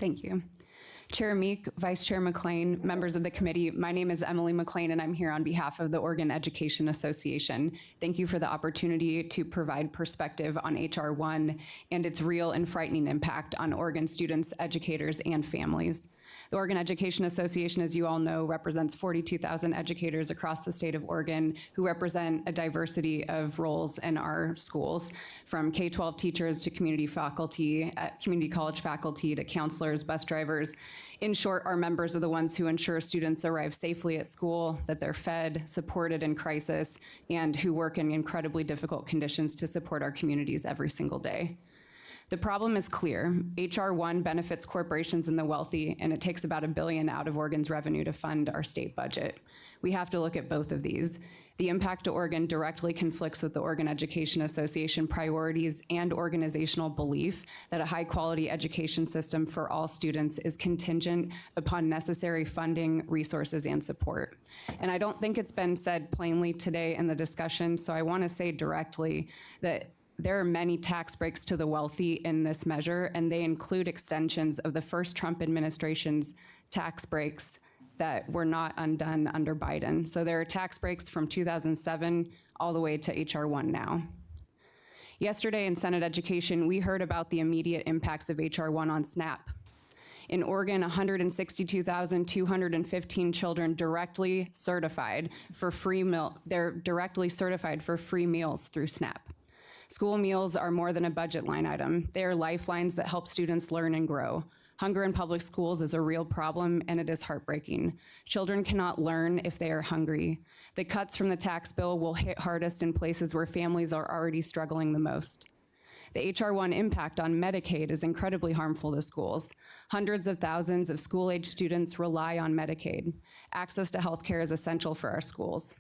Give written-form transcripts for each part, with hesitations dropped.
Thank you. Chair Meek, Vice Chair McLain, members of the committee, my name is Emily McLain and I'm here on behalf of the Oregon Education Association. Thank you for the opportunity to provide perspective on HR 1 and its real and frightening impact on Oregon students, educators, and families. The Oregon Education Association, as you all know, represents 42,000 educators across the state of Oregon who represent a diversity of roles in our schools, from K-12 teachers to community faculty, community college faculty to counselors, bus drivers. In short, our members are the ones who ensure students arrive safely at school, that they're fed, supported in crisis, and who work in incredibly difficult conditions to support our communities every single day. The problem is clear. HR 1 benefits corporations and the wealthy, and it takes about $1 billion out of Oregon's revenue to fund our state budget. We have to look at both of these. The impact to Oregon directly conflicts with the Oregon Education Association priorities and organizational belief that a high-quality education system for all students is contingent upon necessary funding, resources, and support. And I don't think it's been said plainly today in the discussion, so I want to say directly that there are many tax breaks to the wealthy in this measure, and they include extensions of the first Trump administration's tax breaks that were not undone under Biden. So there are tax breaks from 2007 all the way to HR 1 now. Yesterday in Senate Education, we heard about the immediate impacts of HR 1 on SNAP. In Oregon, 162,215 children directly certified for free they're directly certified for free meals through SNAP. School meals are more than a budget line item. They are lifelines that help students learn and grow. Hunger in public schools is a real problem, and it is heartbreaking. Children cannot learn if they are hungry. The cuts from the tax bill will hit hardest in places where families are already struggling the most. The HR 1 impact on Medicaid is incredibly harmful to schools. Hundreds of thousands of school-age students rely on Medicaid. Access to health care is essential for our schools.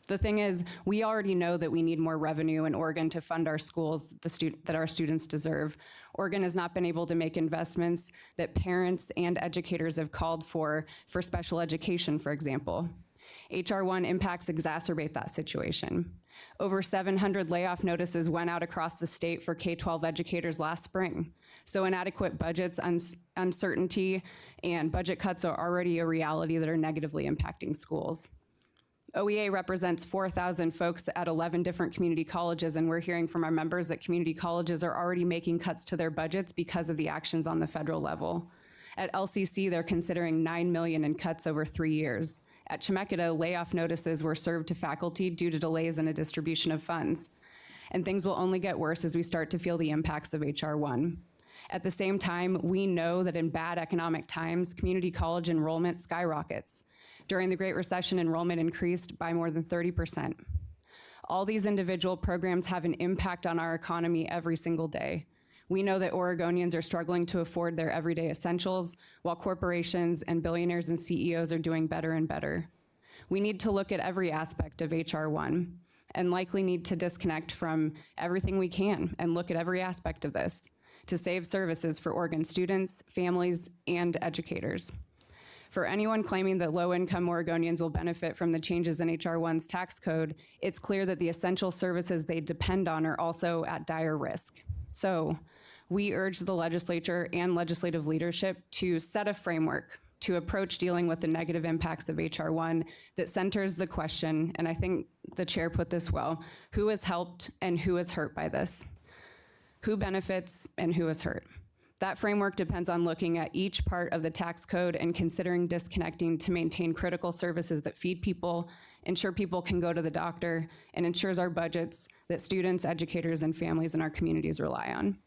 The thing is, we already know that we need more revenue in Oregon to fund our schools that our students deserve. Oregon has not been able to make investments that parents and educators have called for special education, for example. HR 1 impacts exacerbate that situation. Over 700 layoff notices went out across the state for K-12 educators last spring. So inadequate budgets, uncertainty, and budget cuts are already a reality that are negatively impacting schools. OEA represents 4,000 folks at 11 different community colleges, and we're hearing from our members that community colleges are already making cuts to their budgets because of the actions on the federal level. At LCC, they're considering $9 million in cuts over 3 years. At Chemeketa, layoff notices were served to faculty due to delays in a distribution of funds. And things will only get worse as we start to feel the impacts of HR 1. At the same time, we know that in bad economic times, community college enrollment skyrockets. During the Great Recession, enrollment increased by more than 30%. All these individual programs have an impact on our economy every single day. We know that Oregonians are struggling to afford their everyday essentials, while corporations and billionaires and CEOs are doing better and better. We need to look at every aspect of HR 1 and likely need to disconnect from everything we can and look at every aspect of this to save services for Oregon students, families, and educators. For anyone claiming that low-income Oregonians will benefit from the changes in HR 1's tax code, it's clear that the essential services they depend on are also at dire risk. So we urge the legislature and legislative leadership to set a framework to approach dealing with the negative impacts of HR 1 that centers the question, and I think the chair put this well, who is helped and who is hurt by this? Who benefits and who is hurt? That framework depends on looking at each part of the tax code and considering disconnecting to maintain critical services that feed people, ensure people can go to the doctor, and ensures our budgets that students, educators, and families in our communities rely on.